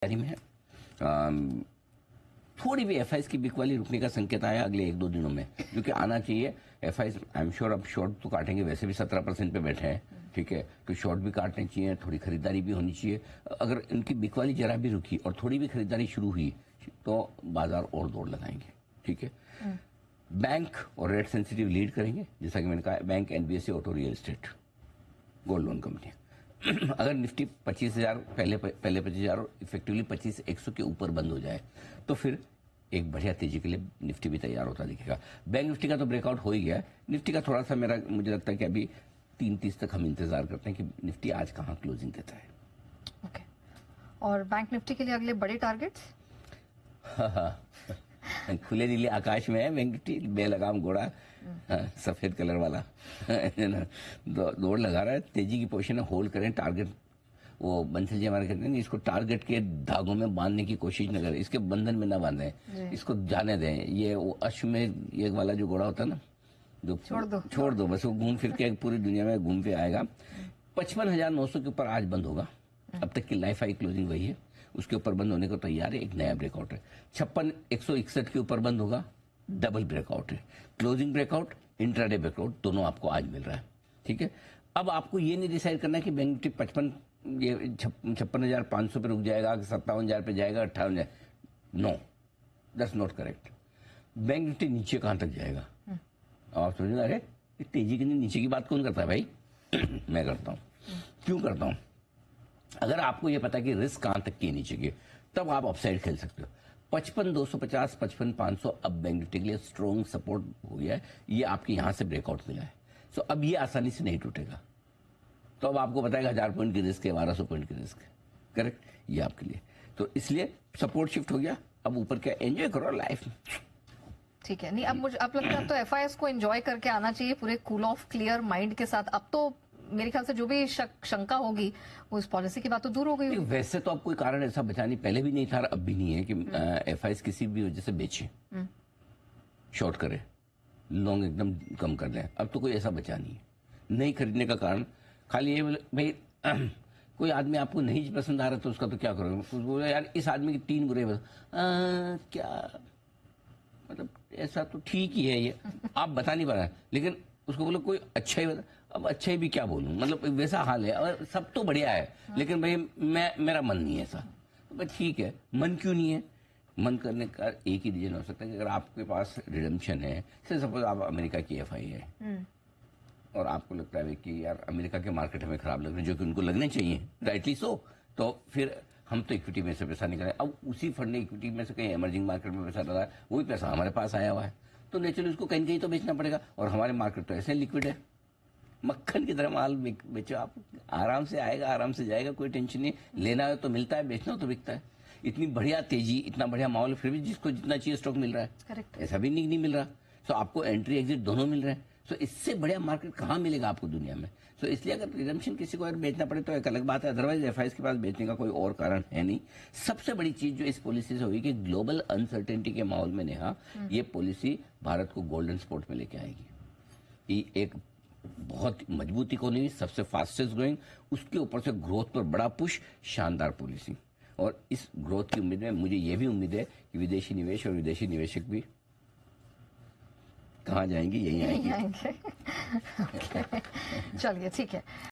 तैयारी में है। थोड़ी भी एफआईएस की बिक वाली रुकने का संकेत आया अगले 1-2 दिनों में, क्योंकि आना चाहिए। एफआईएस आई एम श्योर अब शॉर्ट तो काटेंगे, वैसे भी 17% पे बैठे हैं, ठीक है, तो शॉर्ट भी काटने चाहिए, थोड़ी खरीदारी भी होनी चाहिए। अगर इनकी बिक वाली जरा भी रुकी और थोड़ी भी खरीदारी शुरू हुई तो बाजार और दौड़ लगाएंगे, ठीक है। बैंक और रेट सेंसिटिव लीड करेंगे, जैसा कि मैंने कहा, bank, NBFC, auto, real estate, gold loan कंपनियां। अगर निफ्टी 25,000 पहले 25,000 और इफेक्टिवली 25,100 के ऊपर बंद हो जाए तो फिर एक बढ़िया तेजी के लिए निफ्टी भी तैयार होता दिखेगा। बैंक निफ्टी का तो ब्रेकआउट हो ही गया है। निफ्टी का थोड़ा सा मुझे लगता है कि अभी 3:30 तक हम इंतजार करते हैं कि निफ्टी आज कहाँ क्लोजिंग देता है। ओके। और बैंक निफ्टी के लिए अगले बड़े टारगेट्स? खुले नीले आकाश में है बैंक निफ्टी, बेलगाम घोड़ा, सफेद कलर वाला दौड़ लगा रहा है। तेजी की पोजीशन है, होल्ड करें। टारगेट वो बंसल जी हमारे कहते हैं, इसको टारगेट के धागों में बांधने की कोशिश न करें, इसके बंधन में न बांधें, इसको जाने दें। ये वो अश्वमेध ये वाला जो घोड़ा होता है ना, जो छोड़ दो बस, वो घूम फिर के पूरी दुनिया में घूम के आएगा। 55,900 के ऊपर आज बंद होगा। अब तक की लाइफ हाई क्लोजिंग वही है, उसके ऊपर बंद होने को तैयार है। एक नया ब्रेकआउट है। 56,161 के ऊपर बंद होगा, डबल ब्रेकआउट है। क्लोजिंग ब्रेकआउट, इंट्राडे ब्रेकआउट, दोनों आपको आज मिल रहा है, ठीक है। अब आपको ये नहीं डिसाइड करना कि बैंक निफ्टी 56,500 पे रुक जाएगा, 57,000 पे जाएगा, 58,000, no, that's not correct. Bank Nifty नीचे कहां तक जाएगा आप समझेंगे, अरे तेजी के नीचे की बात कौन करता है भाई? मैं करता हूं। क्यों करता हूं? अगर आपको यह पता है कि रिस्क कहां तक की नीचे की, तब आप अपसाइड खेल सकते हो। 55,250, 55,500 अब बैंक निफ्टी के लिए स्ट्रॉन्ग सपोर्ट हो गया है। ये आपके यहां से ब्रेकआउट मिला है, सो अब ये आसानी से नहीं टूटेगा। तो अब आपको बताएगा 1000 पॉइंट की रिस्क है, 1200 पॉइंट की रिस्क है, करेक्ट, ये आपके लिए। तो इसलिए सपोर्ट शिफ्ट हो गया। अब ऊपर क्या, एंजॉय करो लाइफ में, ठीक है। नहीं, अब मुझे अब लगता है तो एफआईएस को एंजॉय करके आना चाहिए पूरे कूल ऑफ क्लियर माइंड के साथ। अब तो मेरे ख्याल से जो भी शंका होगी वो इस पॉलिसी की बात तो दूर हो गई। वैसे तो अब कोई कारण ऐसा बचा नहीं, पहले भी नहीं था, अब भी नहीं है कि एफआईएस किसी भी वजह से बेचे, शॉर्ट करे, लॉन्ग एकदम कम कर दें। अब तो कोई ऐसा बचा नहीं है। नहीं खरीदने का कारण खाली ये भाई कोई आदमी आपको नहीं पसंद आ रहा तो उसका तो क्या करोगे? कुछ बोले यार इस आदमी की 3 बुरे क्या मतलब, ऐसा तो ठीक ही है, ये आप बता नहीं पा रहे, लेकिन उसको बोलो कोई अच्छा ही बता। अब अच्छा ही भी क्या बोलूं, मतलब वैसा हाल है। और सब तो बढ़िया है, लेकिन भाई मेरा मन नहीं है ऐसा। तो भाई ठीक है, मन क्यों नहीं है? मन करने का एक ही रीजन हो सकता है कि अगर आपके पास रिडम्पशन है, से सपोज आप अमेरिका की एफआई है और आपको लगता है कि यार अमेरिका के मार्केट हमें खराब लग रहे हैं, जो कि उनको लगने चाहिए, राइटली सो, तो फिर हम तो इक्विटी में से पैसा निकालें। अब उसी फंड ने इक्विटी में से कहीं इमर्जिंग मार्केट में पैसा डाला है, वही पैसा हमारे पास आया हुआ है, तो नेचुरली उसको कहीं कहीं तो बेचना पड़ेगा। और हमारे मार्केट तो ऐसे लिक्विड है, मक्खन की तरह माल बेचो आप, आराम से आएगा, आराम से जाएगा, कोई टेंशन नहीं। लेना है तो मिलता है, बेचना हो तो बिकता है। इतनी बढ़िया तेजी, इतना बढ़िया माहौल, फिर भी जिसको जितना चाहिए स्टॉक मिल रहा है। करेक्ट। ऐसा भी नहीं मिल रहा। सो आपको एंट्री एग्जिट दोनों मिल रहे हैं। सो इससे बढ़िया मार्केट कहाँ मिलेगा आपको दुनिया में? सो इसलिए अगर रिडम्पशन किसी को अगर बेचना पड़े तो एक अलग बात है, अदरवाइज एफआईएस के पास बेचने का कोई और कारण है नहीं। सबसे बड़ी चीज जो इस पॉलिसी से हुई कि ग्लोबल अनसर्टेनिटी के माहौल में नेहा, ये पॉलिसी भारत को गोल्डन स्पॉट में लेके आएगी। ये एक बहुत मजबूत इकोनॉमी, सबसे फास्टेस्ट ग्रोइंग, उसके ऊपर से ग्रोथ पर बड़ा पुश, शानदार पॉलिसी। और इस ग्रोथ की उम्मीद में मुझे ये भी उम्मीद है कि विदेशी निवेश और विदेशी निवेशक भी कहाँ जाएंगे, यही आएंगे। चलिए, ठीक है।